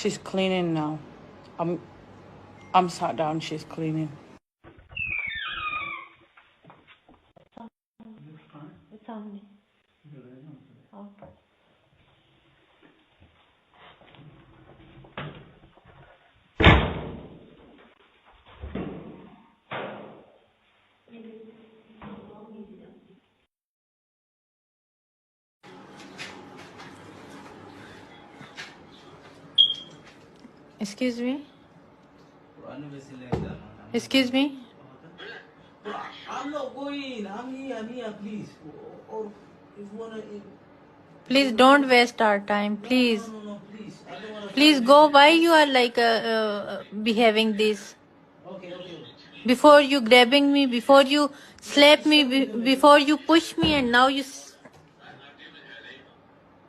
She's cleaning now. I'm sat down, she's cleaning. Excuse me? Excuse me? I'm not going. I'm here, please. Or if you wanna. Please don't waste our time, please. No, please. I don't wanna. Please go. Why you are like behaving this? Okay. Before you grabbing me, before you slap me, before you push me, and now you